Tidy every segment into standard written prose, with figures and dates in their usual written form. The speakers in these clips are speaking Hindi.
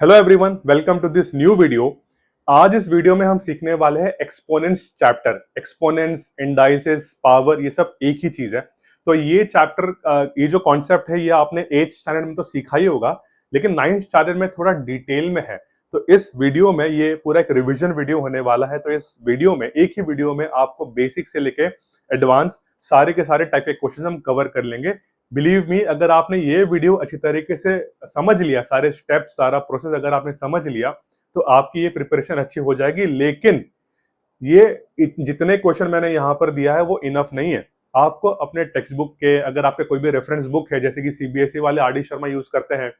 Hello everyone, welcome to this new video. आज इस वीडियो में हम सीखने वाले हैं exponents chapter. Exponents, indices, power, ये सब एक ही चीज है। तो ये चैप्टर, ये जो कॉन्सेप्ट है ये आपने 8th स्टैंडर्ड में तो सीखा ही होगा, लेकिन 9th स्टैंडर्ड में थोड़ा डिटेल में है। तो इस वीडियो में ये पूरा एक रिवीजन वीडियो होने वाला है। तो इस वीडियो में, एक ही वीडियो में, आपको बेसिक से लेके एडवांस सारे के सारे टाइप के क्वेश्चन हम कवर कर लेंगे। बिलीव मी, अगर आपने ये वीडियो अच्छी तरीके से समझ लिया, सारे स्टेप्स, सारा प्रोसेस अगर आपने समझ लिया, तो आपकी ये प्रिपरेशन अच्छी हो जाएगी। लेकिन ये जितने क्वेश्चन मैंने यहाँ पर दिया है वो इनफ नहीं है। आपको अपने टेक्स्ट बुक के, अगर आपके कोई भी रेफरेंस बुक है, जैसे कि सीबीएसई वाले आर डी शर्मा यूज करते हैं,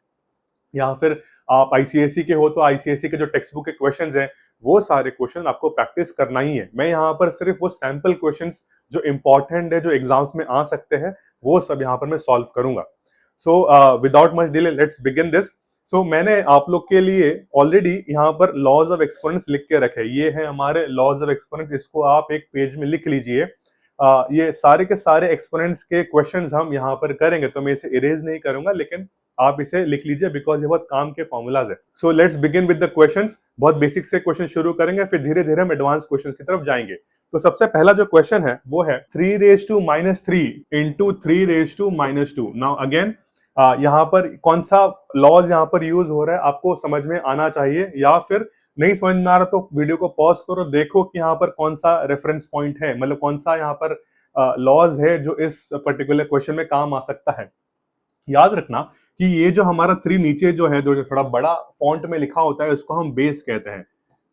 या फिर आप आईसीएसई के हो तो आईसीएसई के जो टेक्स्ट बुक के क्वेश्चंस हैं, वो सारे क्वेश्चन आपको प्रैक्टिस करना ही है। मैं यहाँ पर सिर्फ वो सैंपल क्वेश्चंस जो इंपॉर्टेंट है, जो एग्जाम्स में आ सकते हैं, वो सब यहाँ पर मैं सॉल्व करूंगा। So without much delay let's begin this. So मैंने आप लोग के लिए ऑलरेडी यहाँ पर लॉज ऑफ एक्सपोनेंट्स लिख के रखे। ये है हमारे लॉज ऑफ एक्सपोनेंट्स, इसको आप एक पेज में लिख लीजिए। ये सारे के सारे एक्सपोनेंट्स के क्वेश्चंस हम यहाँ पर करेंगे, तो मैं इसे इरेज नहीं करूंगा, लेकिन आप इसे लिख लीजिए बिकॉज ये बहुत काम के फॉर्मूलाज है। So let's begin with the questions. बहुत बेसिक से क्वेश्चन शुरू करेंगे, फिर धीरे धीरे हम एडवांस क्वेश्चन की तरफ जाएंगे। तो सबसे पहला जो क्वेश्चन है वो है 3⁻³ इंटू 3⁻²। नाउ अगेन यहाँ पर कौन सा लॉज यहाँ पर यूज हो रहा है आपको समझ में आना चाहिए, या फिर नहीं समझ में आ रहा तो वीडियो को पॉज करो, देखो कि यहाँ पर कौन सा रेफरेंस पॉइंट है, मतलब कौन सा यहाँ पर लॉज है जो इस पर्टिकुलर क्वेश्चन में काम आ सकता है। याद रखना कि ये जो हमारा 3 नीचे जो है, जो थोड़ा बड़ा फॉन्ट में लिखा होता है, उसको हम बेस कहते हैं,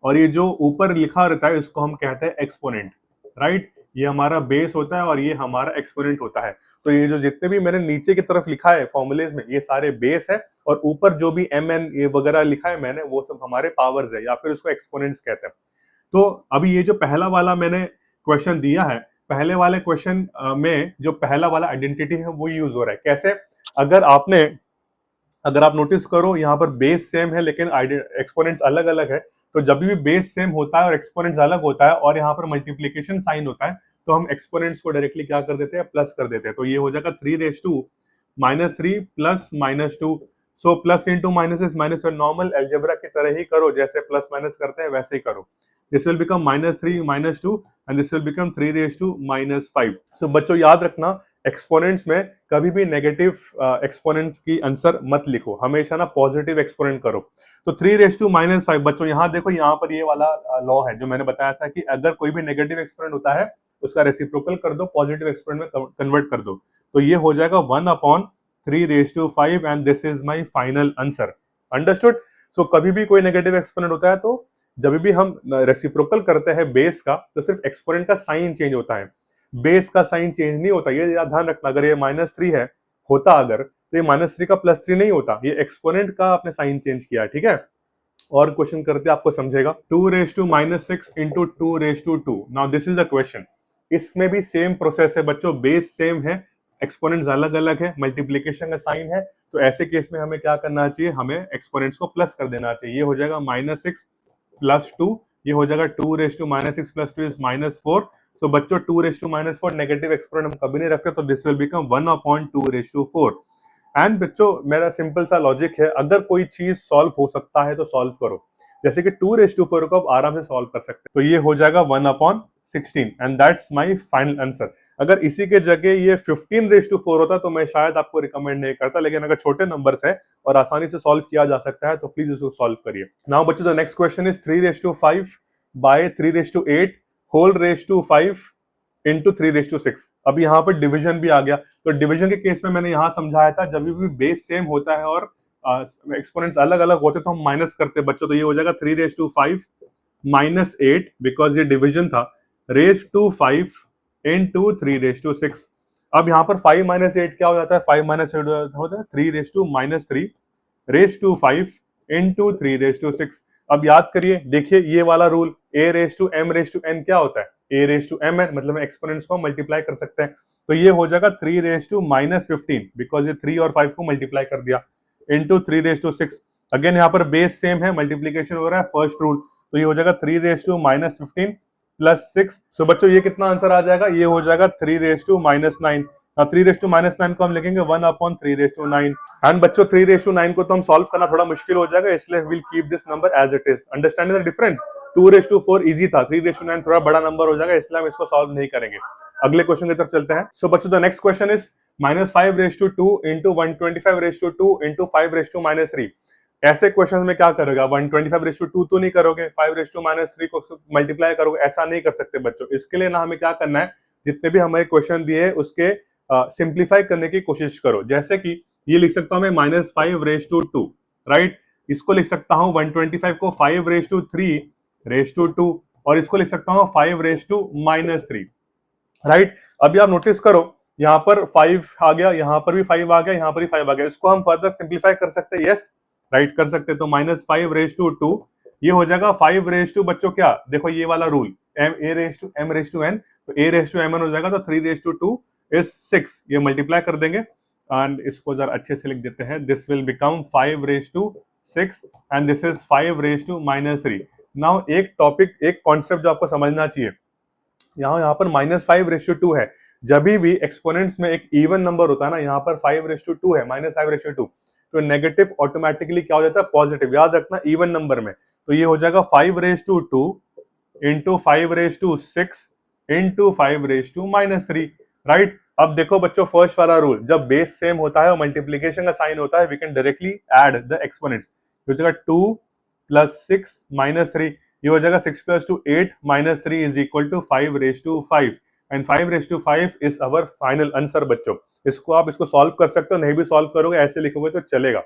और ये जो ऊपर लिखा रहता है उसको हम कहते हैं एक्सपोनेंट। राइट, ये हमारा बेस होता है और ये हमारा एक्सपोनेंट होता है। तो ये जो जितने भी मैंने नीचे की तरफ लिखा है फॉर्मूलेज में, ये सारे बेस है, और ऊपर जो भी एम एन ये वगैरह लिखा है मैंने, वो सब हमारे पावर्स है, या फिर उसको एक्सपोनेंट्स कहते हैं। तो अभी ये जो पहला वाला मैंने क्वेश्चन दिया है, पहले वाले क्वेश्चन में जो पहला वाला आइडेंटिटी है वो यूज हो रहा है। कैसे? अगर आप नोटिस करो, यहाँ पर बेस सेम है लेकिन एक्सपोनेंट्स अलग अलग है। तो जब भी बेस सेम होता है और एक्सपोनेंट्स अलग होता है और यहाँ पर मल्टीप्लीकेशन साइन होता है, तो हम एक्सपोनेंट्स को डायरेक्टली क्या कर देते हैं, प्लस कर देते हैं। तो ये हो जाएगा 3⁻³ plus -2। So plus into minus is minus, normal algebra की तरह ही करो, जैसे प्लस माइनस करते हैं वैसे ही करो। This will become -3 - 2 and this will become 3⁻5। सो बच्चों याद रखना, एक्सपोनेंट्स में कभी भी नेगेटिव एक्सपोनेंट्स की आंसर मत लिखो, हमेशा ना पॉजिटिव एक्सपोनेंट करो। तो 3⁻5 बच्चों, यहाँ देखो, यहाँ पर ये वाला लॉ है जो मैंने बताया था कि अगर कोई भी नेगेटिव एक्सपोनेंट होता है उसका रेसिप्रोकल कर दो, पॉजिटिव एक्सपोनेंट में कन्वर्ट कर दो। तो ये हो जाएगा 1/3⁵ and this is my final answer. Understood? So कभी भी कोई नेगेटिव एक्सपोनेंट होता है तो जब भी हम रेसिप्रोकल करते हैं बेस का, तो सिर्फ एक्सपोनेंट का साइन चेंज होता है, बेस का साइन चेंज नहीं होता। ये याद ध्यान रखना, अगर ये -3 है होता अगर, तो ये -3 का +3 नहीं होता, ये एक्सपोनेंट का आपने साइन चेंज किया, ठीक है। और क्वेश्चन करते आपको समझेगा। 2⁻6 into 2⁻2। Now this is the question. इसमें भी सेम प्रोसेस है बच्चों, बेस सेम है, एक्सपोनेंट्स अलग अलग है, मल्टीप्लीकेशन का साइन है। तो ऐसे केस में हमें क्या करना चाहिए, हमें एक्सपोनेंट्स को प्लस कर देना चाहिए। ये हो जाएगा -6 + 2, ये हो जाएगा 2⁻6 + 2 इज -4। सो बच्चों 2⁻4 नेगेटिव एक्सपोनेंट हम कभी नहीं रखते, तो दिस विल बिकम 1/2⁴। एंड बच्चों मेरा सिंपल सा लॉजिक है, अगर कोई चीज सॉल्व हो सकता है तो सॉल्व करो। जैसे कि 2⁻4 को आप आराम से सॉल्व कर सकते हैं, तो ये हो जाएगा 1/16 and that's my final answer. अगर इसी के जगह ये 15⁻4 होता तो मैं शायद आपको रिकमेंड नहीं करता, लेकिन अगर छोटे नंबर्स है और आसानी से सॉल्व किया जा सकता है तो प्लीज इसको सॉल्व करिए। नाउ बच्चों the next question is 3⁵5 by 3⁵8 whole raise to 5 into 3⁻6। अब यहाँ पर डिवीजन भी आ गया। तो डिवीजन के केस में मैंने यहाँ समझाया था, जब भी बेस सेम होता है और एक्सपोनेंट्स अलग अलग होते तो हम माइनस करते बच्चों। तो ये हो जाएगा 3⁵5 -8, बिकॉज ये डिवीजन था, रेज टू 5 इंटू 3⁻6। अब यहाँ पर 5 - 8 क्या हो जाता है, 5 - 8 होता है 3⁻³ रेज टू 5 इंटू 3⁻6। अब याद करिए, देखिए ये वाला रूल, a⁻m⁻n क्या होता है, a⁻mn, मतलब एक्सपोनेंट्स को मल्टीप्लाई कर सकते हैं। तो ये हो जाएगा 3⁻−15, बिकॉज ये 3 और 5 को मल्टीप्लाई कर दिया, इंटू 3⁻6। अगेन यहाँ पर बेस सेम है, मल्टीप्लीकेशन हो रहा है, फर्स्ट रूल। तो ये हो जाएगा 3⁻−15 + 6। सो बच्चों ये कितना आंसर आ जाएगा, ये हो जाएगा 3⁻−9। Three raise to minus nine को हम लिखेंगे 1/3/9। एंड बच्चों 3/9 को तो हम सॉल्व करना थोड़ा मुश्किल हो जाएगा, इसलिए will keep this number as it is. Understanding the difference? 2/4 easy था, 3/9 थोड़ा बड़ा नंबर हो जाएगा, इसलिए हम इसको सॉल्व नहीं करेंगे। अगले क्वेश्चन की तरफ चलते हैं। सो बच्चों the next question is -5/2 into 125/2 into 5/-3। ऐसे क्वेश्चन में क्या करोगे? 125/2 तो नहीं करोगे, 5/-3 को मल्टीप्लाई करोगे, ऐसा नहीं कर सकते बच्चों। इसके लिए ना हमें क्या करना है, जितने भी हमें क्वेश्चन दिए हैं उसके सिंप्लीफाई करने की कोशिश करो। जैसे कि ये लिख सकता हूं मैं -5/2, राइट। इसको लिख सकता हूं 125 को 5/3 और इसको लिख सकता हूं 5/-3, राइट। अभी आप नोटिस करो, यहां पर 5 आ गया, यहां पर भी 5 आ गया, यहां पर भी 5 आ गया। इसको हम फर्दर सिंप्लीफाई कर सकते हैं, यस, राइट, कर सकते हैं। तो -5/2 ये हो जाएगा 5 बच्चों क्या, देखो ये वाला रूल m/n, तो a/mn हो जाएगा, तो 3/2 इज 6। ये मल्टीप्लाई कर देंगे एंड इसको जरा अच्छे से लिख देते हैं। This will become 5/6 and this is 5/-3। Now एक टॉपिक, एक कॉन्सेप्ट जो आपको समझना चाहिए, यहाँ पर -5/2 है। जब भी एक्सपोनेंट्स में एक इवन नंबर होता है ना, यहाँ पर 5/2 है, -5/2, तो नेगेटिव ऑटोमेटिकली क्या हो जाता है, पॉजिटिव। याद रखना इवन नंबर में, तो ये हो जाएगा 5/2 इंटू 5/6 इंटू 5/-3, राइट। अब देखो बच्चों, फर्स्ट वाला रूल, जब बेस सेम होता है और मल्टीप्लीकेशन का साइन होता है, we can directly add the exponents. हो जाएगा 2 + 6 - 3, ये हो जाएगा 6 + 2 8 - 3 is equal to 5/5 and 5/5 is our final answer बच्चों। इसको सॉल्व कर सकते हो, नहीं भी सॉल्व करोगे ऐसे लिखोगे तो चलेगा।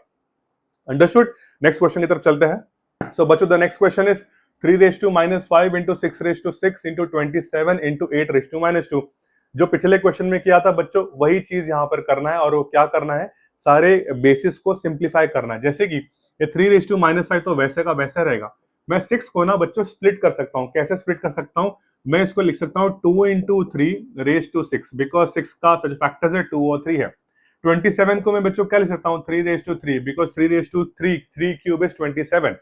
अंडरस्टूड। नेक्स्ट क्वेश्चन की तरफ चलते हैं। सो बच्चों the next question is 3/-5 into 6/6 into 27 into 8/-2। जो पिछले क्वेश्चन में किया था बच्चों, वही चीज यहां पर करना है। और वो क्या करना है, सारे बेसिस को सिंप्लीफाई करना है। जैसे कि ये 3/-5 तो वैसे का वैसे रहेगा। मैं 6 को ना बच्चों स्प्लिट कर सकता हूं। कैसे स्प्लिट कर सकता हूं? मैं इसको लिख सकता हूं 2 × 3/6, बिकॉज 6 का फैक्टर्स है 2 और 3 है। 27 को मैं बच्चों क्या लिख सकता हूं, 3/3, बिकॉज 3/3, 3 क्यूब इज 27।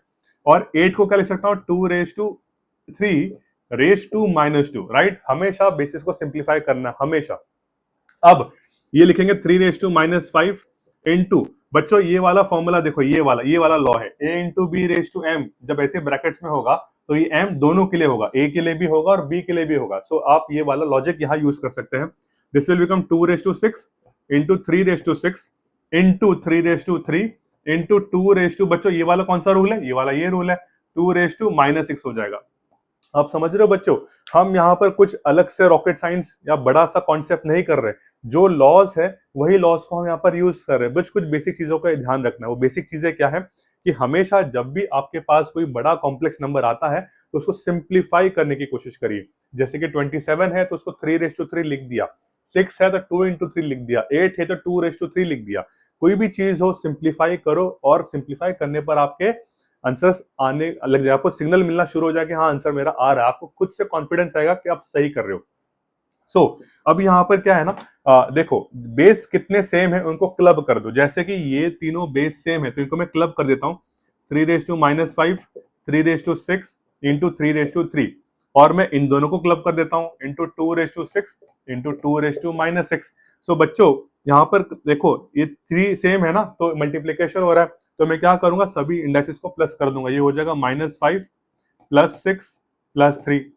और 8 को क्या लिख सकता हूं, 2/3 राइट। हमेशा बेसिस को सिंप्लीफाई करना, हमेशा। अब ये लिखेंगे 3/-5 इंटू, बच्चों ये वाला फॉर्मूला देखो, ये वाला लॉ है, a इंटू b/m। जब ऐसे ब्रैकेट्स में होगा तो ये m दोनों के लिए होगा, a के लिए भी होगा और b के लिए भी होगा। सो आप ये वाला लॉजिक यहाँ यूज कर सकते हैं। This will become 2/6 into 3/6 into 3/3 into 2 बच्चों ये वाला कौन सा रूल है, ये रूल है, 2/-6 हो जाएगा। आप समझ रहे हो बच्चों, हम यहाँ पर कुछ अलग से रॉकेट साइंस या बड़ा सा कॉन्सेप्ट नहीं कर रहे। जो लॉज है वही लॉज को हम यहाँ पर यूज कर रहे हैं। बस कुछ बेसिक चीजों का ध्यान रखना है। वो बेसिक चीजें क्या है कि हमेशा जब भी आपके पास कोई बड़ा कॉम्प्लेक्स नंबर आता है तो उसको सिंप्लीफाई करने की कोशिश करिए। जैसे कि 27 है तो उसको 3/3 लिख दिया, 6 है तो 2 × 3 लिख दिया, 8 है तो 2/3 लिख दिया। कोई भी चीज हो सिंप्लीफाई करो, और सिंप्लीफाई करने पर आपके आंसर्स आने लग जाए, आपको सिग्नल मिलना शुरू हो जाए कि हाँ आंसर मेरा आ रहा है। आपको खुद से कॉन्फिडेंस आएगा कि आप सही कर रहे हो। सो अब यहाँ पर क्या है ना, देखो बेस कितने सेम है उनको क्लब कर दो। जैसे कि ये तीनों बेस सेम है तो इनको मैं क्लब कर देता हूँ, 3/-5 3/6 इंटू 3/3, और मैं इन दोनों को क्लब कर देता हूँ इंटू 2/6 इंटू 2/-6। सो बच्चों यहाँ पर देखो ये 3 सेम है ना, तो मल्टीप्लीकेशन हो रहा है, तो मैं क्या करूंगा, सभी इंडाइसेस को प्लस कर दूंगा। ये हो जाएगा -5 + 6 + 3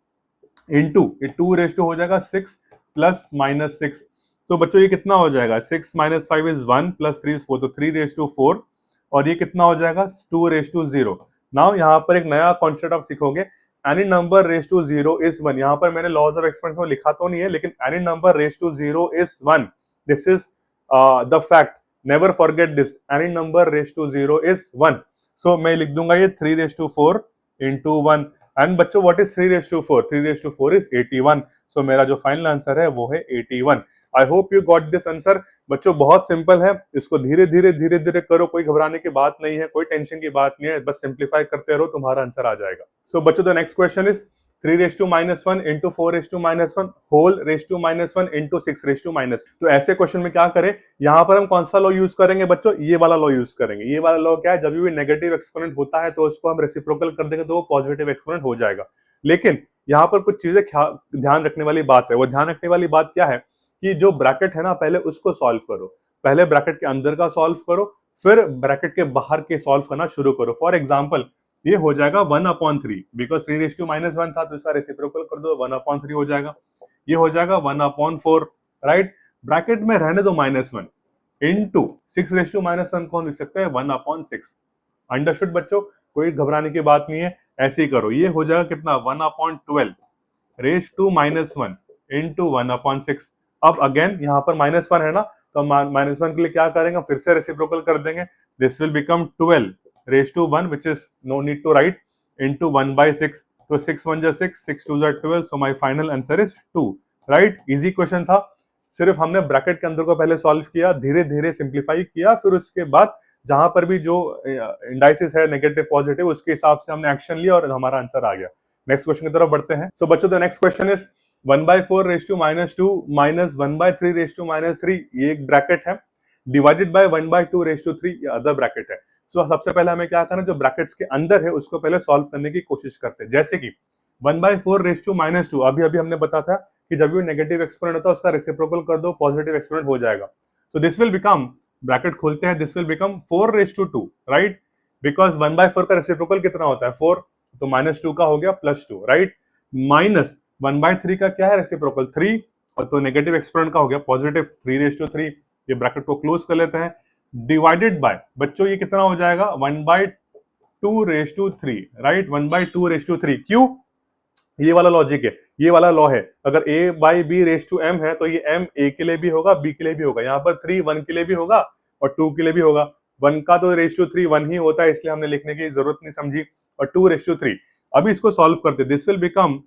इंटू 2 हो जाएगा 6 + -6। तो बच्चों ये कितना हो जाएगा, 6 - 5 इज 1 + 3 इज 4, तो 3/4। और ये कितना हो जाएगा, 2/0। नाउ यहाँ पर एक नया कॉन्सेप्ट आप सीखोगे, any number raise to 0 is 1। यहाँ पर मैंने लॉज ऑफ एक्सपेंशन में लिखा तो नहीं है, लेकिन any number raise to 0 is 1। This is the fact, never forget this, any number raise to 0 is 1। So मैं लिख दूंगा ये 3/4 इंटू 1। एंड बच्चों व्हाट इज 3/4? 3/4 इज 81। सो मेरा जो फाइनल आंसर है वो है 81। I hope you got this answer. बच्चों बहुत सिंपल है, इसको धीरे धीरे करो, कोई घबराने की बात नहीं है, कोई टेंशन की बात नहीं है, बस सिंप्लीफाई करते रहो, तुम्हारा आंसर आ जाएगा। सो बच्चों the next question is 3/-1 into 4/-1 whole raise to -1 into 6/-। तो ऐसे क्वेश्चन में क्या करें, यहां पर हम कौन सा लॉ यूज करेंगे बच्चों, ये वाला लॉ यूज करेंगे। ये वाला लॉ क्या है, जब भी नेगेटिव एक्सपोनेंट होता है तो उसको हम रेसिप्रोकल कर देंगे तो वो पॉजिटिव एक्सपोनेंट हो जाएगा। लेकिन यहाँ पर कुछ चीजें ध्यान रखने वाली बात है। वो ध्यान रखने वाली बात क्या है कि जो ब्रैकेट है ना पहले उसको सॉल्व करो, पहले ब्रैकेट के अंदर का सॉल्व करो, फिर ब्रैकेट के बाहर के सॉल्व करना शुरू करो। फॉर एग्जाम्पल ये हो जाएगा 1/3, बिकॉज 3⁻1 था तो इसका रेसिप्रोकल कर दो, 1/3 हो जाएगा। ये हो जाएगा 1/4, राइट। ब्रैकेट में रहने दो -1 इंटू 6⁻1 कौन लिख सकते हैं, 1/6। अंडरस्टूड बच्चों, कोई घबराने की बात नहीं है, ऐसे ही करो। ये हो जाएगा कितना, 1/12 रेज टू -1 इंटू 1/6। अब अगेन यहाँ पर -1 है ना, तो -1 के लिए क्या करेंगे, फिर से रेसिप्रोकल कर देंगे। This will become 12 raise to 1 which is no need to write into 1/6। तो 6 1 जा 6, 6 2 जा 12, so my final answer is 2, right. Easy question था, सिर्फ हमने ब्रैकेट के अंदर को पहले सॉल्व किया, धीरे धीरे सिंप्लीफाई किया, फिर उसके बाद जहां पर भी जो इंडाइसिस है नेगेटिव पॉजिटिव उसके हिसाब से हमने एक्शन लिया और हमारा आंसर आ गया। नेक्स्ट क्वेश्चन की तरफ बढ़ते हैं। सो बच्चों the next question is 1/4 raise to -2 minus 1/3 raise to -3, ये एक ब्रैकेट है, डिवाइडेड बाय 1/2 रेज टू 3, ये अदर ब्रैकेट है। सो सबसे पहले हमें क्या करना है, जो ब्रैकेट्स के अंदर है उसको पहले सॉल्व करने की कोशिश करते हैं। जैसे कि 1/4 रेज टू -2, अभी अभी हमने बताया था कि जब भी नेगेटिव एक्सपोनेंट होता है उसका रेसिप्रोकल कर दो, पॉजिटिव एक्सपोनेंट हो जाएगा। So this will become, bracket खोलते हैं, this will become 4 raise to 2, right, because 1/4 का रेसिप्रोकल कितना होता है, 4, तो -2 का हो गया +2, राइट। माइनस 1/3 का क्या है रेसिप्रोकल, 3, और तो नेगेटिव एक्सपोनेंट का हो गया पॉजिटिव 3 रेज टू 3। ये ब्रैकेट को क्लोज कर लेते हैं, डिवाइडेड बाय बच्चों ये कितना हो जाएगा, 1/2 raise to 3, right, 1/2 raise to 3। क्यों, ये वाला लॉजिक है, ये वाला लॉ है, अगर a/b रेज टू m है तो ये m a के लिए भी होगा, b के लिए भी होगा। यहाँ पर 3 1 के लिए भी होगा और 2 के लिए भी होगा। 1 का तो रेज टू 3 1 ही होता है, इसलिए हमने लिखने की जरूरत नहीं समझी, और 2 रेज टू 3। अभी इसको सॉल्व करते, दिस विल बिकम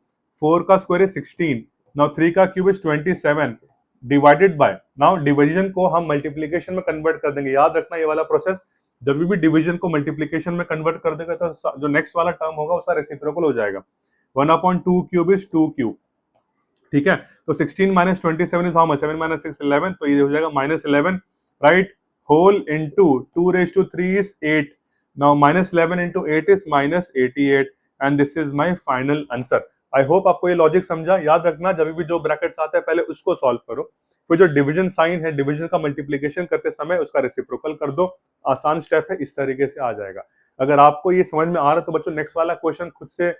4 का स्क्वायर इज 16, नाउ 3 का cube is 27, divided by, now division को हम मल्टीप्लीकेशन में कन्वर्ट कर देंगे। याद रखना ये वाला प्रोसेस, जब भी डिवीजन को मल्टीप्लीकेशन में कन्वर्ट कर देगा तो जो नेक्स्ट वाला टर्म होगा उसका रेसिप्रोकल हो जाएगा। 1/2 क्यूब इज 2 क्यूब, ठीक है। तो 16 minus 27 is how much, 7 minus 6 11, तो ये हो जाएगा -11, right. Whole into 2 raise to 3 is 8, now -11 into 8 is -88, and this is my final answer. I hope आपको ये लॉजिक समझा। याद रखना जब भी जो ब्रैकेट्स आता है पहले उसको सॉल्व करो, फिर जो डिवीजन साइन है डिवीजन का मल्टीप्लीकेशन करते समय उसका रेसिप्रोकल कर दो। आसान स्टेप है, इस तरीके से आ जाएगा। अगर आपको ये समझ में आ रहा है तो बच्चों नेक्स्ट वाला क्वेश्चन खुद से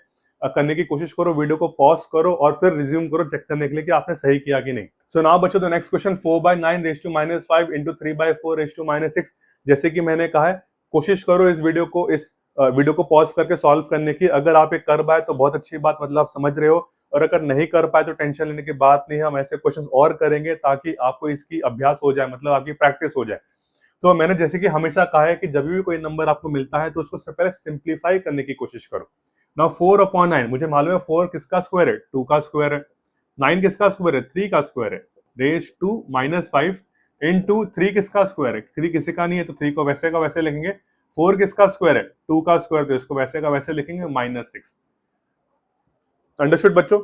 करने की कोशिश करो, वीडियो को पॉज करो और फिर रिज्यूम करो चेक करने के लिए कि आपने सही किया कि नहीं। सो नाउ बच्चों the next question 4/9 raise to -5 into 3/4 raise to -6। जैसे कि मैंने कहा है, कोशिश करो इस वीडियो को पॉज करके सॉल्व करने की। अगर आप एक कर पाए तो बहुत अच्छी बात, मतलब आप समझ रहे हो, और अगर नहीं कर पाए तो टेंशन लेने की बात नहीं है, हम ऐसे क्वेश्चंस और करेंगे ताकि आपको इसकी अभ्यास हो जाए, मतलब आपकी प्रैक्टिस हो जाए। तो मैंने जैसे कि हमेशा कहा है कि जब भी कोई नंबर आपको मिलता है तो उसको सबसे पहले सिंप्लीफाई करने की कोशिश करो। नाउ 4/9, मुझे मालूम है 4 किसका स्क्वायर है, 2 का स्क्वायर है। 9 किसका स्क्वायर है, 3 का स्क्वायर है, रेज टू -5 इनटू 3 किसका स्क्वायर है, 3 किसी का नहीं है तो 3 को वैसे का वैसे लिखेंगे। 4 किसका स्क्वायर है, 2 का स्क्वायर, तो इसको वैसे का वैसे लिखेंगे -6। अंडरस्टूड बच्चों।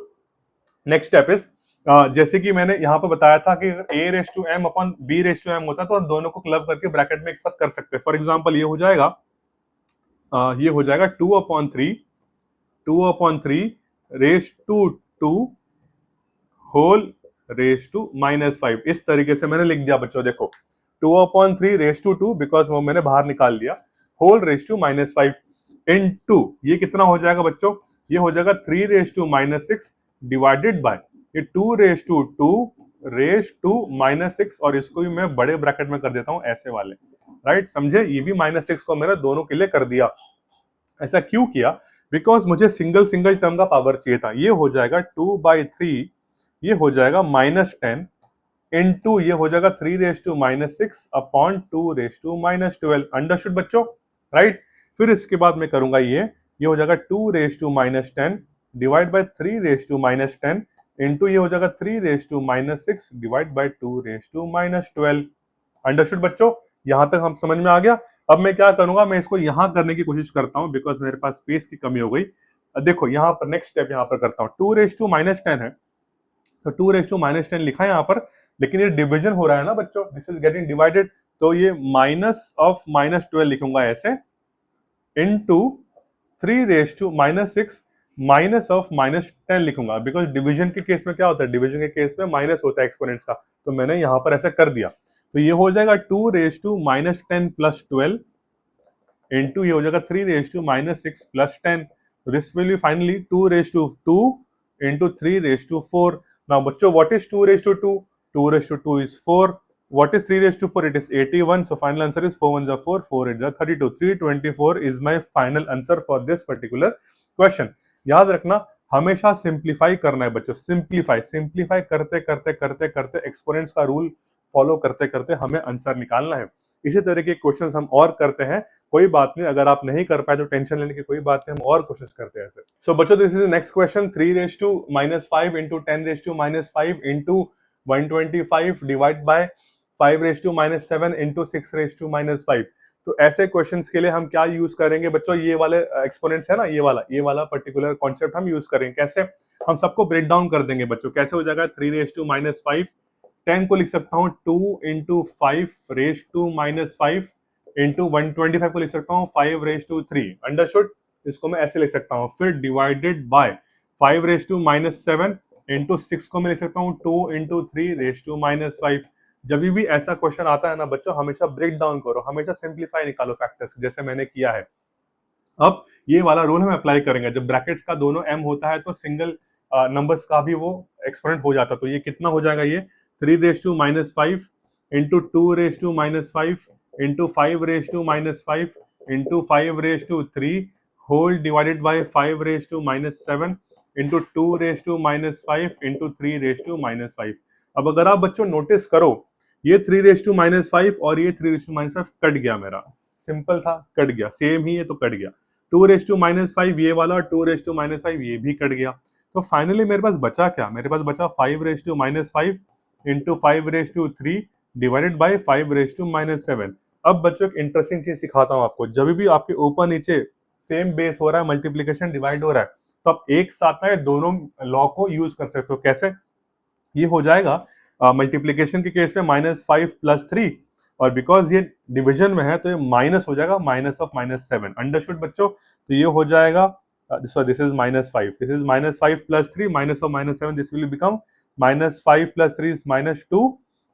नेक्स्ट स्टेप इज, जैसे कि मैंने यहाँ पर बताया था कि अगर a raise to m upon b raise to m होता है तो दोनों को क्लब करके ब्रैकेट में एक साथ कर सकते हैं। फॉर एग्जांपल ये हो जाएगा 2/3 raise to 2 whole raise to -5। इस तरीके से मैंने लिख दिया बच्चों। देखो 2/3 रेज टू 2, बिकॉज वो मैंने बाहर निकाल लिया, होल रेज टू -5 इनटू ये कितना हो जाएगा बच्चों, ये हो जाएगा 3 रेज टू -6 डिवाइडेड बाय ये 2 रेज टू -6, और इसको भी मैं बड़े ब्रैकेट में कर देता हूं ऐसे वाले, राइट, समझे। ये भी -6 को मैंने दोनों के लिए कर दिया। ऐसा क्यों किया, बिकॉज मुझे सिंगल सिंगल टर्म का पावर चाहिए था। ये हो जाएगा 2/3, ये हो जाएगा -10 इनटू ये हो जाएगा 3 raise to -6 upon 2 raise to -12। Understood बच्चों, राइट। फिर इसके बाद मैं करूंगा ये हो जाएगा 2 raise to -10 divide by 3 raise to -10 into ये हो जाएगा 3 raise to -6 divide by 2 raise to -12। Understood बच्चों, यहां तक हम समझ में आ गया। अब मैं क्या करूंगा, मैं इसको यहां करने की कोशिश करता हूं, बिकॉज मेरे पास स्पेस की कमी हो गई। देखो यहां पर नेक्स्ट स्टेप यहां पर करता हूं, 2 रेज टू -10 है तो 2 रेज टू -10 लिखा है यहां पर, लेकिन ये डिवीजन हो रहा है ना बच्चों, दिस इज गेटिंग डिवाइडेड, तो ये माइनस ऑफ -12 लिखूंगा ऐसे, into 3 raise to -6 minus of -10 लिखूंगा, बिकॉज डिवीजन के केस में क्या होता है, डिवीजन के केस में माइनस होता है एक्सपोनेंट्स का, तो मैंने यहां पर ऐसे कर दिया। तो ये हो जाएगा 2⁻10 + 12 इंटू ये हो जाएगा 3⁻6 + 10। तो this will be finally 2⁻2 into 3⁻4। Now बच्चों what is 2⁻2? 2⁻2 is 4। What is 3⁻4? It is 81. So final answer is 4 1 are 4, 4 8 are 32. 324 is my final answer for this particular question. याद रखना हमेशा सिंप्लीफाई करना है बच्चों, सिंप्लीफाई सिंप्लीफाई करते करते करते करते एक्सपोनेंट्स का रूल फॉलो करते करते हमें आंसर निकालना है। इसी तरह के क्वेश्चंस हम और करते हैं, कोई बात नहीं, अगर आप नहीं कर पाए तो टेंशन लेने की कोई बात नहीं, हम और कोशिश करते हैं ऐसे। सो बच्चों this is next question, 3⁻5 into 10⁻5 into 125 divide by 5⁻7 into 6⁻5। तो ऐसे क्वेश्चंस के लिए हम क्या यूज करेंगे बच्चों, ये वाले एक्सपोनेंट्स है ना, ये वाला पर्टिकुलर कॉन्सेप्ट हम यूज करेंगे। कैसे? हम सबको ब्रेक डाउन कर देंगे बच्चों। कैसे हो जाएगा? 3⁻5 10 को लिख सकता हूँ 2 इंटू 5⁻5 इंटू 125 को लिख सकता हूँ 5⁻3। अंडरस्टूड? इसको मैं ऐसे लिख सकता हूँ। फिर डिवाइडेड बाय 5⁻7 इंटू 6 को मैं लिख सकता हूँ 2 इंटू 3⁻5। जब भी ऐसा क्वेश्चन आता है ना बच्चों, हमेशा ब्रेक डाउन करो, हमेशा सिंप्लीफाई निकालो फैक्टर्स, जैसे मैंने किया है। अब ये वाला रूल हम अप्लाई करेंगे। जब ब्रैकेट्स का दोनों m होता है तो सिंगल नंबर्स का भी वो एक्सपोनेंट हो जाता है। तो ये कितना हो जाएगा, ये 3⁻5 into 2⁻5 into 5⁻5 into 5⁻3 whole divided by 5⁻7 into 2⁻5 into 3⁻5। अब अगर आप बच्चों नोटिस करो, ये 3⁻5 और ये 3⁻5 कट गया मेरा, सिंपल था, कट गया, सेम ही है तो कट गया। 2⁻5 ये वाला और 2⁻5 ये भी कट गया। तो फाइनली मेरे पास बचा क्या? मेरे पास बचा 5⁻5 इंटू 5⁻3 डिवाइडेड बाय 5⁻7। अब बच्चों एक इंटरेस्टिंग चीज सिखाता हूँ आपको। जब भी आपके ऊपर नीचे सेम बेस हो रहा है, मल्टीप्लीकेशन डिवाइड हो रहा है, तो आप एक साथ में दोनों लॉ को यूज कर सकते हो। कैसे? ये हो जाएगा मल्टीप्लीकेशन के केस में -5 + 3, और बिकॉज ये डिवीजन में है तो ये माइनस हो जाएगा -7। अंडरस्टूड बच्चों? तो ये हो जाएगा this is -5, this is -5 + 3 -7, this will become -5 + 3 is -2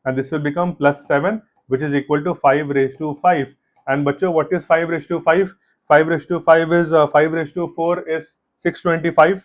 and this will become +7 which is equal to 5⁻5। and बच्चों what is 5⁻5? 5⁻5 is 5⁻4 is 625।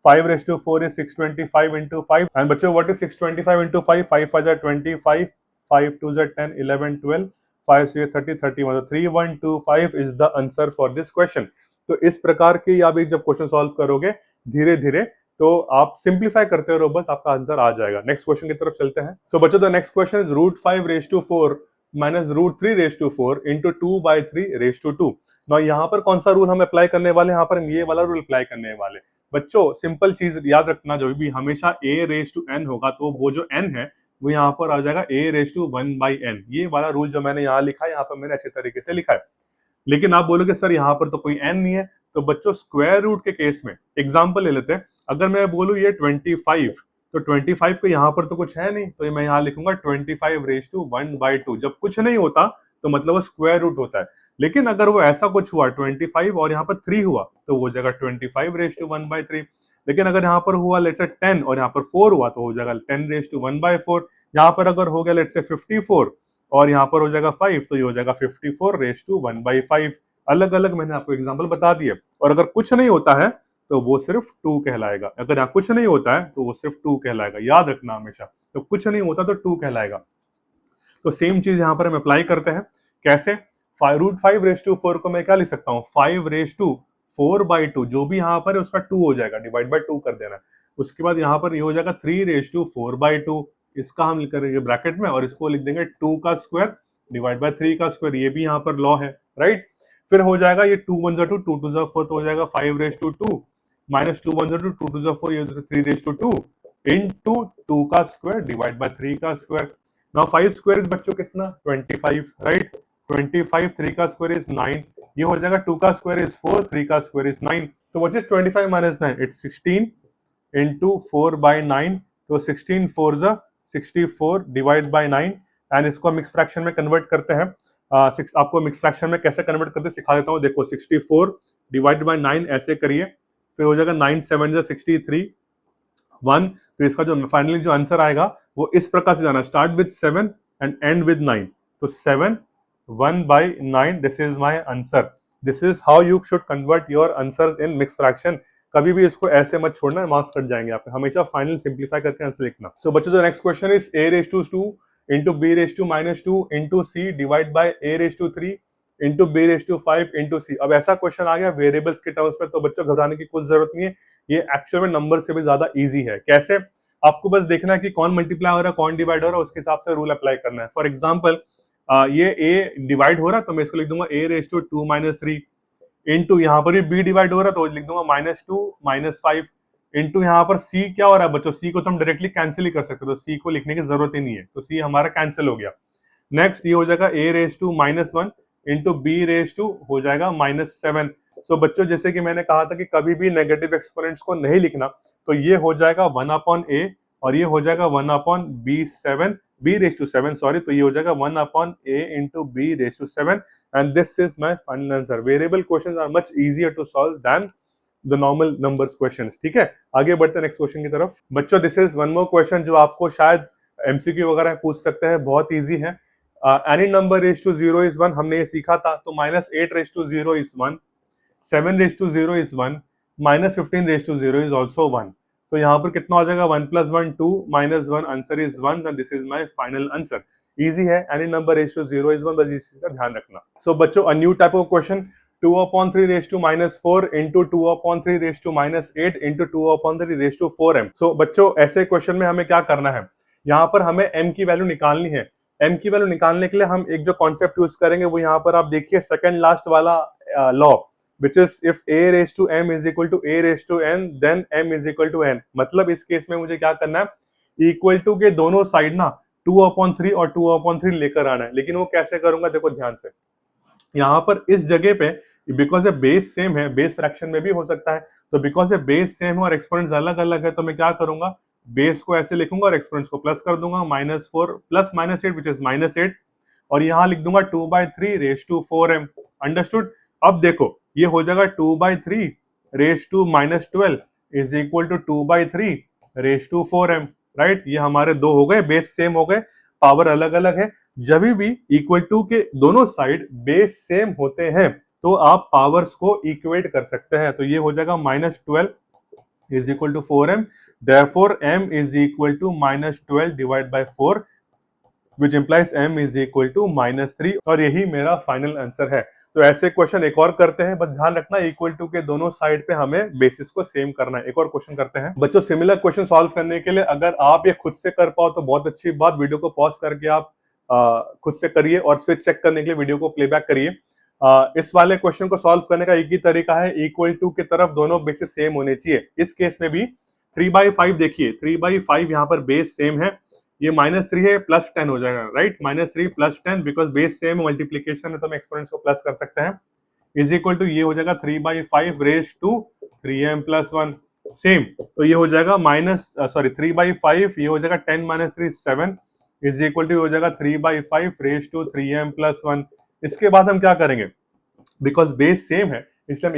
5⁻4 is 625 into 5। and बच्चों what is 625 into 5? 5 5 are 25, 5 2 are 10, 11 12, 5 6 30 31। 3125 is the answer for this question। तो इस प्रकार के आप एक जब क्वेश्चन सॉल्व करोगे धीरे धीरे, तो आप सिंप्लीफाई करते रहो, बस आपका आंसर आ जाएगा। नेक्स्ट क्वेश्चन की तरफ चलते हैं। सो बच्चों the next question is √5⁻4 minus √3⁻4 into 2/3⁻2। ना यहाँ पर कौन सा रूल हम अप्लाई करने वाले? यहाँ पर हम ये वाला रूल अप्लाई करने वाले। बच्चों सिंपल चीज याद रखना, जब भी हमेशा a⁻n होगा तो वो जो n है वो यहाँ पर आ जाएगा a⁻1/n। ये वाला रूल जो मैंने यहाँ लिखा है, यहाँ पर मैंने अच्छे तरीके से लिखा है। लेकिन आप बोलोगे सर यहाँ पर तो कोई n नहीं है, तो बच्चों स्क्वायर रूट के केस में एग्जाम्पल ले लेते हैं। अगर मैं बोलूँ ये 25, तो 25 को यहाँ पर तो कुछ है नहीं, तो मैं यहाँ लिखूंगा 25⁻1/2। जब कुछ नहीं होता तो मतलब वो स्क्वायर रूट होता है। लेकिन अगर वो ऐसा कुछ हुआ 25 और यहाँ पर 3 हुआ, तो वो जाएगा 25⁻1/3। लेकिन अगर यहाँ पर हुआ लेट्स से 10 और यहाँ पर 4 हुआ, तो हो जाएगा 10⁻1/4। यहाँ पर अगर हो गया लेट्स से 54 और यहाँ पर हो जाएगा 5, तो ये हो जाएगा 54⁻1/5। अलग अलग मैंने आपको एग्जाम्पल बता दिए। और अगर कुछ नहीं होता है तो वो सिर्फ 2 कहलाएगा। अगर यहाँ कुछ नहीं होता है तो वो सिर्फ 2 कहलाएगा, याद रखना हमेशा। तो कुछ नहीं होता तो 2 कहलाएगा। तो सेम चीज यहाँ पर हम अप्लाई करते हैं। कैसे? √5⁻4 को मैं क्या लिख सकता हूँ? 5⁻4/2, जो भी यहाँ पर है उसका 2 हो जाएगा, डिवाइड बाय 2 कर देना। उसके बाद यहाँ पर ये हो जाएगा 3⁻4/2, इसका हम करेंगे ब्रैकेट में और इसको लिख देंगे 2 का स्क्वायर डिवाइड बाय 3 का स्क्वायर। ये भी यहाँ पर लॉ है, राइट? फिर हो जाएगा ये 2 1 2, 2 2 4, तो हो जाएगा 5⁻2 माइनस 2 1 2, 2 2 4, ये 3⁻2 इंटू 2 का स्क्वायर डिवाइड बाय 3 का स्क्वायर। नाउ 5 स्क्वायर इज बच्चों कितना? 25, राइट? 25, 3 का स्क्वायर इज 9। ये हो जाएगा 2 का स्क्वायर इज 4, 3 का स्क्वायर इज 9। तो what is 25 minus 9? It's 16 into 4/9। तो 16 4 जा 64 डिवाइड बाय 9। एंड इसको मिक्स फ्रैक्शन में कन्वर्ट करते हैं। आपको मिक्स फ्रैक्शन में कैसे कन्वर्ट करते सिखा देता हूँ। देखो 64 डिवाइड बाय 9 ऐसे करिए, फिर हो जाएगा 9 7 जा 63 1। तो इसका जो फाइनली जो आंसर आएगा वो इस प्रकार से जाना, start with 7 and and with 9। तो 7 1/9, this is my answer. This is how you should convert your answers in mix fraction. कभी भी इसको ऐसे मत छोड़ना, मार्क्स कट जाएंगे आपके। हमेशा फाइनल सिंप्लीफाई करके आंसर लिखना। सो बच्चों, जो next question is a⁻² into b⁻² into c divide by a⁻3 into b⁵ into c। अब ऐसा क्वेश्चन आ गया वेरिएबल्स के टर्म्स में, तो बच्चों घबराने की कुछ जरूरत नहीं है। ये एक्चुअल में नंबर से भी ज्यादा इजी है। कैसे? आपको बस देखना है कि कौन मल्टीप्लाई हो रहा है, कौन डिवाइड हो रहा है, उसके हिसाब से रूल अप्लाई करना है। फॉर एग्जाम्पल, ये a डिवाइड हो रहा है तो मैं इसको लिख दूंगा a⁻2 - 3 इंटू, यहाँ पर भी b डिवाइड हो रहा है तो लिख दूंगा -2 - 5 इंटू, यहाँ पर c क्या हो रहा है बच्चों, c को तो हम डायरेक्टली कैंसिल ही कर सकते हैं, तो c को लिखने की जरूरत ही नहीं है, तो c हमारा कैंसिल हो गया। नेक्स्ट ये हो जाएगा a⁻1 इंटू b हो जाएगा -7। सो बच्चों, जैसे कि मैंने कहा था कि कभी भी नेगेटिव एक्सपोनेंट्स को नहीं लिखना, तो ये हो जाएगा 1/a और ये हो जाएगा 1/b7 सॉरी, तो ये हो जाएगा 1/a into b7 and this is my final answer. Variable questions are much easier to solve than the normal numbers questions. ठीक है, आगे बढ़ते हैं नेक्स्ट क्वेश्चन की तरफ। बच्चों, this is one more question जो आपको शायद एमसीक्यू वगैरह पूछ सकते हैं, बहुत इजी है। Any number raise to 0 is 1, हमने ये सीखा था। तो -8 इज 1, 7 इज 1, -15 इज ऑल्सो 1। तो यहाँ पर कितना हो जाएगा, 1 + 1 2 -1, answer is 1, this is my final answer. Easy है, any number raise to 0 is 1, बस इस चीज का ध्यान रखना। सो बच्चों, a new type of question, 2/3 into 2/3 into 2/3 so बच्चों, ऐसे क्वेश्चन में हमें क्या करना है, यहाँ पर हमें m की वैल्यू निकालनी है। m की वैल्यू निकालने के लिए हम एक जो कॉन्सेप्ट यूज करेंगे वो यहाँ पर आप देखिए, सेकंड लास्ट वाला law, which is if a⁻m is equal to a⁻n then m is equal to n। मतलब इस केस में मुझे क्या करना है, इक्वल टू के दोनों साइड ना 2/3 और 2/3 लेकर आना है। लेकिन वो कैसे करूंगा, देखो ध्यान से, यहाँ पर इस जगह पे बिकॉज ये बेस सेम है, बेस फ्रैक्शन में भी हो सकता है, तो बिकॉज ये बेस सेम है और एक्सपोनेंट्स अलग अलग है, तो मैं क्या करूंगा, बेस को ऐसे लिखूंगा और एक्सपोनेंट्स को प्लस कर दूंगा, -4 + -8 विच इज -8, और यहाँ लिख दूंगा 2/3 अंडरस्टूड। अब देखो, ये हो जाएगा 2/3 -12 इज इक्वल टू 2/3 राइट। ये हमारे दो हो गए, बेस सेम हो गए, पावर अलग अलग है। जब भी इक्वल टू के दोनों साइड बेस सेम होते हैं तो आप पावर्स को इक्वेट कर सकते हैं। तो ये हो जाएगा -12 is equal to 4m, therefore m is equal to -12 divide by 4 which implies m is equal to -3, और यही मेरा फाइनल आंसर है। तो ऐसे क्वेश्चन एक और करते हैं, बस ध्यान रखना इक्वल टू के दोनों साइड पे हमें बेसिस को सेम करना है। एक और क्वेश्चन करते हैं बच्चों। सिमिलर क्वेश्चन सॉल्व करने के लिए अगर आप ये खुद से कर पाओ तो बहुत अच्छी बात, वीडियो को पॉज करके आप खुद से करिए और फिर चेक करने के लिए वीडियो को प्लेबैक करिए। इस वाले क्वेश्चन को सॉल्व करने का एक ही तरीका है, इक्वल टू की तरफ दोनों बेसिस सेम होने चाहिए। इस केस में भी 3/5 देखिए, 3/5 यहाँ पर बेस सेम है, ये -3 है, +10 हो जाएगा, right. -3 + 10 because base same multiplication है तो हम एक्सपोनेंट्स को प्लस कर सकते हैं, इज इक्वल टू ये हो जाएगा 3/5 रेज टू 3m + 1 सेम। तो ये हो जाएगा 3/5, ये हो जाएगा 10 - 3 7 इज इक्वल टू हो जाएगा 3/5 रेज टू 3m + 1। इसके बाद हम क्या करेंगे, बिकॉज बेस सेम है इसलिए हम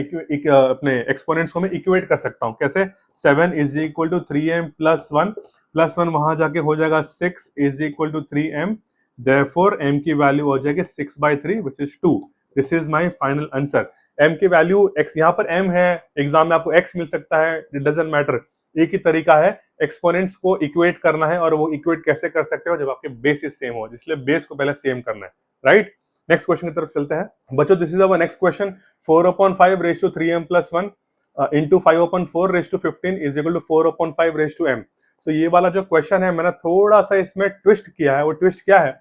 अपने एक्सपोनेंट्स को मैं इक्वेट कर सकता हूं। कैसे, 7 इज इक्वल टू 3m + 1 + 1 वहां जाके हो जाएगा 6 is equal to 3m, therefore m की वैल्यू हो जाएगी 6/3 which is 2। This is my final answer. m की वैल्यू x, यहाँ पर m है, एग्जाम में आपको x मिल सकता है, इट डजंट मैटर। एक ही तरीका है एक्सपोनेंट्स को इक्वेट करना है, और वो इक्वेट कैसे कर सकते हो, जब आपके बेसिस सेम हो, इसलिए बेस को पहले सेम करना है, राइट। नेक्स्ट क्वेश्चन की तरफ चलते हैं बच्चों। This is our next question, 4/5 raise to 3m + 1 into 5/4 raise to 15 is equal to 4/5 raise to m। So ये वाला जो क्वेश्चन है मैंने थोड़ा सा इसमें ट्विस्ट किया है। वो ट्विस्ट क्या है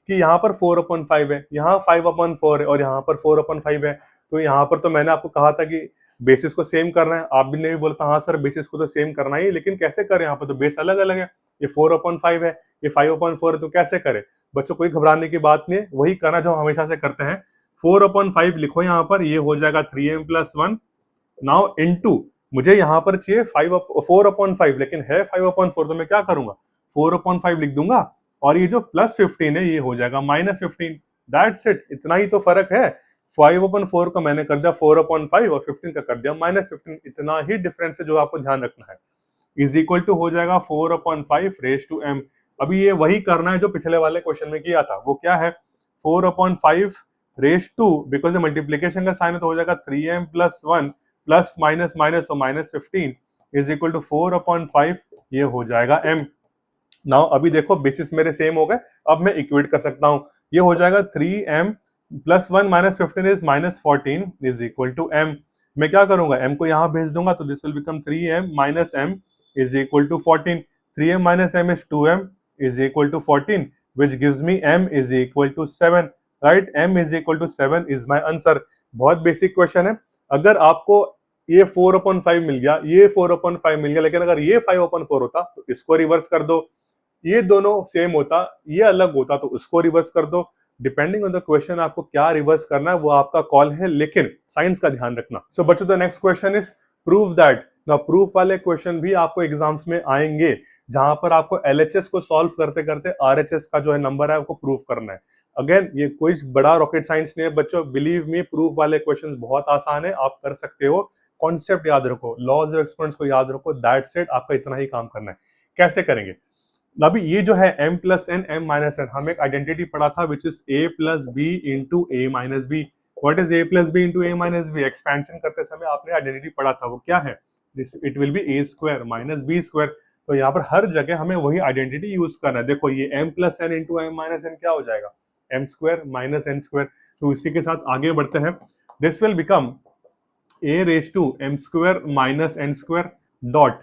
कि यहाँ पर 4/5 है, यहाँ 5/4 है और यहाँ पर 4/5 है। तो यहाँ पर तो मैंने आपको कहा था कि बेसिस को सेम करना है, आप भी ने भी बोला था हाँ सर बेसिस को तो सेम करना ही, लेकिन कैसे करें, यहाँ पर तो बेस अलग अलग है, ये 4/5 है, ये 5/4 है, तो कैसे करें बच्चों। कोई घबराने की बात नहीं है, वही करना जो हम हमेशा से करते हैं। 4/5 लिखो यहाँ पर, ये हो जाएगा 3m + 1 नाउ इनटू, मुझे यहाँ पर चाहिए 4/5 लेकिन है 5/4, तो मैं क्या करूंगा, 4/5 लिख दूंगा, और ये जो +15 है ये हो जाएगा -15। दैट्स इट, इतना ही तो फर्क है। 5/4 का मैंने कर दिया 4/5 और 15 का कर दिया -15, इतना ही डिफरेंस है जो आपको ध्यान रखना है। इज इक्वल टू हो जाएगा 4/5 रेज टू m। अभी ये वही करना है जो पिछले वाले क्वेश्चन में किया था। वो क्या है, 4/5 रेज टू, बिकॉज मल्टीप्लीकेशन का साइन है तो हो जाएगा 3m plus 1 plus minus minus और -15 इज इक्वल टू 4/5, ये हो जाएगा m। नाउ अभी देखो बेसिस मेरे सेम हो गए, अब मैं इक्वेट कर सकता हूं। ये हो जाएगा 3m plus 1 minus 15 is -14 is equal to m। मैं क्या करूंगा, m को यहां भेज दूंगा तो this will become 3m minus m is equal to 14। 3m minus m is 2m is equal to 14 which gives me m is equal to 7, right? m is equal to 7 is my answer। बहुत बेसिक क्वेश्चन है। अगर आपको ये 4/5 मिल गया, ये 4/5 मिल गया, लेकिन अगर ये 5/4 होता तो इसको रिवर्स कर दो, ये दोनों सेम होता, ये अलग होता तो उसको रिवर्स कर दो। डिपेंडिंग ऑन द क्वेश्चन आपको क्या रिवर्स करना है वो आपका कॉल है, लेकिन साइंस का ध्यान रखना। सो बच्चों the next question is prove that. ना प्रूफ वाले क्वेश्चन भी आपको एग्जाम्स में आएंगे, जहां पर आपको एलएचएस को सॉल्व करते करते आरएचएस का जो है नंबर है आपको प्रूफ करना है। अगेन ये कोई बड़ा रॉकेट साइंस नहीं है बच्चों, बिलीव मी, प्रूफ वाले क्वेश्चन बहुत आसान है, आप कर सकते हो। कॉन्सेप्ट याद रखो, लॉज ऑफ एक्सपेरिमेंट्स को याद रखो, दैट्स इट, आपका इतना ही काम करना है। कैसे करेंगे, अभी ये जो है m plus N m minus N, हम एक आइडेंटिटी पढ़ा था which is a plus B into A minus B. What is a plus B into A minus B? Expansion करते समय आपने आइडेंटिटी पढ़ा था, वो क्या है, this it will be a square minus B square. तो यहाँ पर हर जगह हमें वही आइडेंटिटी यूज करना है। देखो ये m plus n into m minus n क्या हो जाएगा, m square minus n square. तो इसी के साथ आगे बढ़ते हैं, this will become a raise to m square minus n square dot.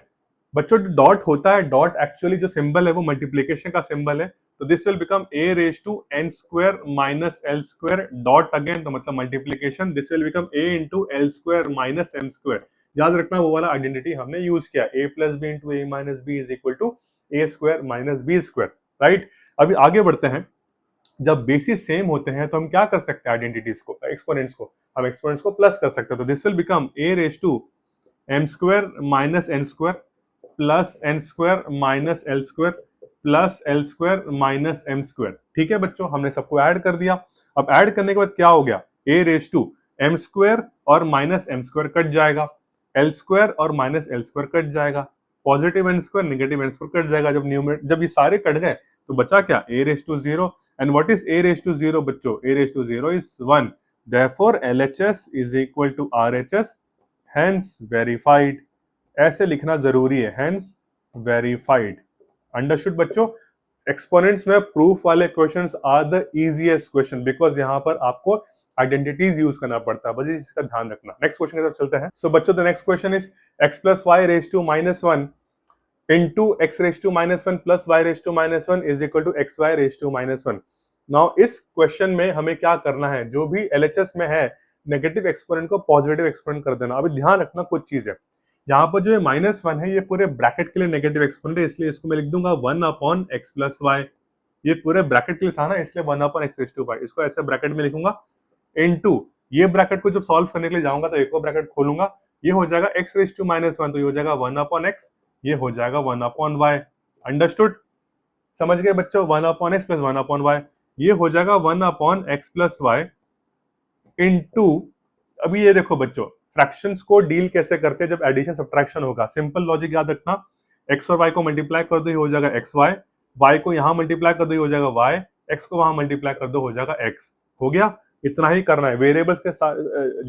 बच्चों डॉट होता है, डॉट एक्चुअली जो सिंबल है वो मल्टीप्लीकेशन का सिंबल है, तो this will become a raise to n square minus l square dot again, तो मतलब multiplication, this will become a into l square minus m square. याद रखना वो वाला आइडेंटिटी हमने यूज किया, a plus B into A minus b is equal to a square minus B square, right. अभी आगे बढ़ते हैं, जब बेसिस सेम होते हैं तो हम क्या कर सकते हैं, आइडेंटिटीज को, एक्सपोनेंट्स को, हम एक्सपोनेंट्स को प्लस कर सकते हैं। तो this will become a raise to m square minus n square plus n square minus L square plus l square minus M square. ठीक है बच्चों, हमने सबको ऐड कर दिया। अब ऐड करने के बाद क्या हो गया, A raise to M square और माइनस एम स्क्वायर कट जाएगा, एल स्क्वायर और माइनस एल स्क्वायर कट जाएगा, positive N square negative N square cut जाएगा। जब ये सारे कट गए तो बचा क्या, A raise to zero. And what is A raise to zero बच्चों, A raise to zero is 1, therefore LHS is equal to RHS, hence verified. ऐसे लिखना जरूरी है, हेंस वेरीफाइड। अंडरस्टूड बच्चों, एक्सपोनेंट्स में प्रूफ वाले questions are the easiest question, because यहाँ पर आपको आइडेंटिटीज यूज करना पड़ता है, बस इसका ध्यान रखना। नेक्स्ट क्वेश्चन की तरफ चलते हैं। सो बच्चों the next question is x plus y raise to minus 1 into x raise to minus 1 plus y raise to minus 1 is equal to x y raise to minus 1। Now इस क्वेश्चन में हमें क्या करना है, जो भी एलएचएस में है नेगेटिव एक्सपोनेंट को पॉजिटिव एक्सपोनेंट कर देना। अभी ध्यान रखना कुछ चीज है, यहाँ पर जो -1 है ये पूरे ब्रैकेट के लिए नेगेटिव एक्सपोनेंट है, इसलिए इसको मैं लिख दूंगा 1 अपॉन एक्स प्लस वाई। ये पूरे ब्रैकेट के लिए था ना, इसलिए 1 upon x raise to y, इसको ऐसे ब्रैकेट में लिखूंगा। इनटू ये ब्रैकेट को जब सॉल्व करने के लिए जाऊंगा तो एक और ब्रैकेट खोलूंगा, ये हो जाएगा एक्स रेज टू माइनस 1, तो ये हो जाएगा 1 अपॉन एक्स, ये हो जाएगा 1 अपॉन वाई। अंडरस्टूड, समझ गए बच्चों, 1 upon x plus 1 upon y, ये हो जाएगा 1 upon x plus y into. अभी ये देखो बच्चों, फ्रैक्शंस को डील कैसे करते हैं जब एडिशन सब्ट्रैक्शन होगा। सिंपल लॉजिक याद रखना, एक्स और वाई को मल्टीप्लाई कर दो, ये हो जाएगा एक्स वाई, वाई को यहां मल्टीप्लाई कर दो, ये हो जाएगा वाई, एक्स को वहां मल्टीप्लाई कर दो, हो जाएगा एक्स। हो गया, इतना ही करना है। वेरिएबल्स के साथ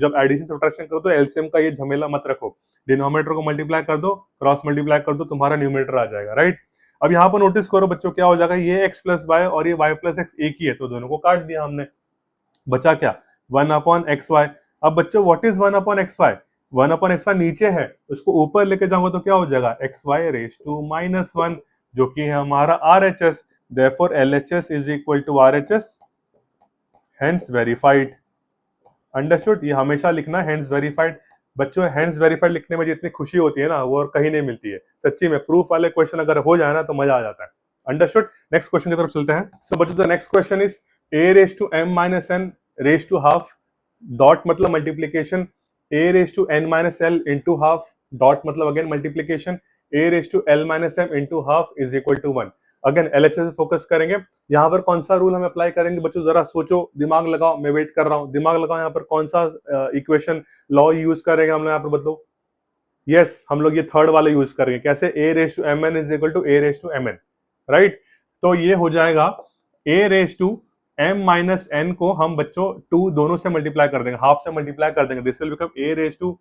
जब एडिशन सब्ट्रैक्शन करो तो एलसीएम का ये झमेला मत रखो, डिनोमिनेटर को मल्टीप्लाई कर दो, क्रॉस मल्टीप्लाई कर दो, तुम्हारा न्यूमरेटर आ जाएगा, राइट। अब यहाँ पर नोटिस करो बच्चों क्या हो जाएगा, ये एक्स प्लस वाई और ये वाई प्लस एक्स एक ही है, तो दोनों को काट दिया हमने, बचा क्या, 1 अपॉन एक्स वाई। अब बच्चों what is 1 upon x y, 1 upon x y नीचे है, उसको ऊपर लेके जाऊंगा तो क्या हो जाएगा, x y raise to minus 1, जो कि है हमारा RHS, therefore LHS is equal to RHS, hence verified. Understood, ये हमेशा लिखना हेंस वेरीफाइड। बच्चों हेंस वेरीफाइड लिखने में जितनी खुशी होती है ना वो और कहीं नहीं मिलती है सच्ची में। प्रूफ वाले क्वेश्चन अगर हो जाए ना तो मजा आ जाता है। अंडरस्टूड, नेक्स्ट क्वेश्चन की तरफ चलते हैं। सो बच्चों the next question is a raise to m minus n raise to half, dot मतलब multiplication, a raise to n minus l into half, dot मतलब again multiplication, a raise to l minus m into half is equal to 1। Again LHS पे फोकस करेंगे। यहाँ पर कौन सा रूल हम अप्लाई करेंगे बच्चों, जरा सोचो, दिमाग लगाओ, मैं वेट कर रहा हूँ, दिमाग लगाओ। यहाँ पर कौन सा इक्वेशन लॉ यूज करेंगे हम लोग यहाँ पर बदलो? यस, हम लोग ये थर्ड वाला यूज करेंगे। कैसे? a raise to mn is equal to a raise to mn, right? तो ये हो जाएगा a raise to m minus n को हम बच्चों 2 दोनों से मल्टीप्लाई कर देंगे, हाफ से मल्टीप्लाई कर देंगे। This will become a raise to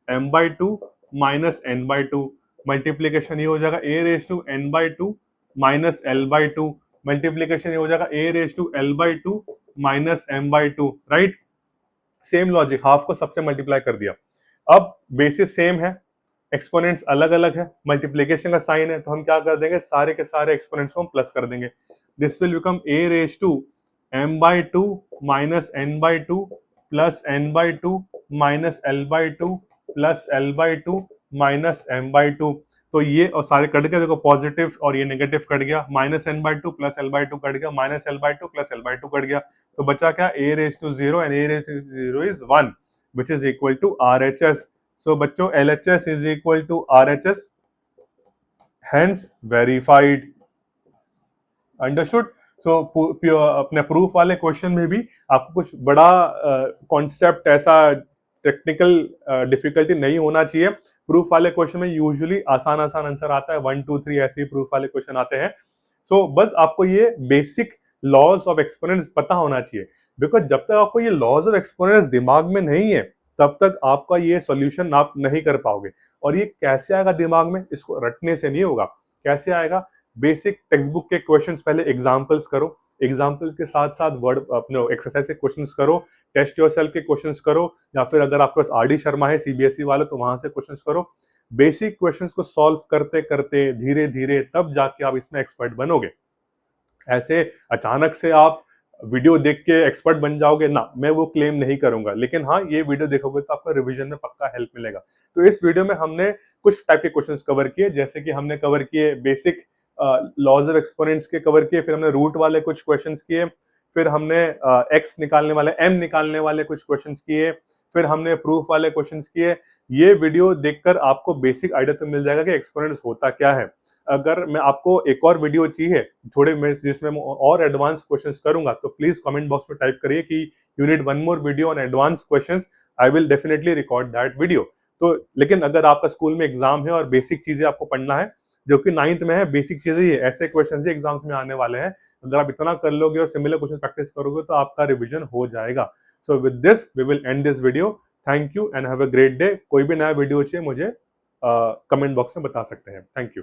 m by two minus n by two. Multiplication ये हो जाएगा a raise to n by two minus l by two. Multiplication ये हो जाएगा a raise to l by two minus m by two, right? Same logic, half को सबसे मल्टीप्लाई कर दिया। अब बेसिस सेम है, एक्सपोनेंट्स अलग अलग है, मल्टीप्लीकेशन का साइन है, तो हम क्या कर देंगे, सारे के सारे एक्सपोनेंट्स को हम प्लस कर देंगे। This will become a raise to m by two minus n by two plus n by two minus l by two plus l by two minus m by two. तो ये और सारे कट गए, देखो पॉजिटिव और ये नेगेटिव कट गया, minus n by two plus l by two cut गया, minus l by two plus l by two cut गया। तो बचा क्या? a raise to 0 and a raise to 0 is 1 which is equal to RHS. So बच्चों LHS is equal to RHS, hence verified. Understood? So अपने प्रूफ वाले क्वेश्चन में भी आपको कुछ बड़ा कॉन्सेप्ट ऐसा टेक्निकल डिफिकल्टी नहीं होना चाहिए। प्रूफ वाले क्वेश्चन में यूजुअली आसान आसान आंसर आता है, 1 2 3 ऐसे ही प्रूफ वाले क्वेश्चन आते हैं। सो बस आपको ये बेसिक लॉज ऑफ एक्सपोनेंट्स पता होना चाहिए, बिकॉज जब तक आपको ये लॉज ऑफ एक्सपोनेंट्स दिमाग में नहीं है तब तक आपका ये सॉल्यूशन आप नहीं कर पाओगे। और ये कैसे आएगा दिमाग में? इसको रटने से नहीं होगा। कैसे आएगा? बेसिक टेक्स्ट बुक के क्वेश्चंस पहले एग्जांपल्स करो, एग्जाम्पल्स के साथ साथ वर्ड अपने एक्सरसाइज के क्वेश्चंस करो, टेस्ट योरसेल्फ के क्वेश्चंस करो, या फिर अगर आपके पास आरडी शर्मा है सीबीएसई वाले तो वहां से क्वेश्चंस करो। बेसिक क्वेश्चंस को सॉल्व करते करते धीरे धीरे तब जाके आप इसमें एक्सपर्ट बनोगे। ऐसे अचानक से आप वीडियो देख के एक्सपर्ट बन जाओगे ना, मैं वो क्लेम नहीं करूंगा, लेकिन हाँ ये वीडियो देखोगे तो आपको रिवीजन में पक्का हेल्प मिलेगा। तो इस वीडियो में हमने कुछ टाइप के क्वेश्चंस कवर किए, जैसे कि हमने कवर किए बेसिक लॉज ऑफ एक्सपोनेंट्स के कवर किए, फिर हमने रूट वाले कुछ क्वेश्चंस किए, फिर हमने एक्स निकालने वाले एम निकालने वाले कुछ क्वेश्चंस किए, फिर हमने प्रूफ वाले क्वेश्चंस किए। ये वीडियो देखकर आपको बेसिक आइडिया तो मिल जाएगा कि एक्सपोनेंट्स होता क्या है। अगर मैं आपको एक और वीडियो चाहिए थोड़े में जिसमें मैं और एडवांस क्वेश्चंस करूंगा तो प्लीज कमेंट बॉक्स में टाइप करिए कि you need one more video on advance questions, I will definitely record that video. तो लेकिन अगर आपका स्कूल में एग्जाम है और बेसिक चीजें आपको पढ़ना है, जो कि 9th में है, बेसिक चीजें ही है, ऐसे क्वेश्चन ही एग्जाम्स में आने वाले हैं, अगर आप इतना कर लोगे और सिमिलर क्वेश्चन प्रैक्टिस करोगे तो आपका रिविजन हो जाएगा। So with this we will end this video. Thank you and have a great day. कोई भी नया वीडियो चाहिए मुझे कमेंट बॉक्स में बता सकते हैं। Thank you.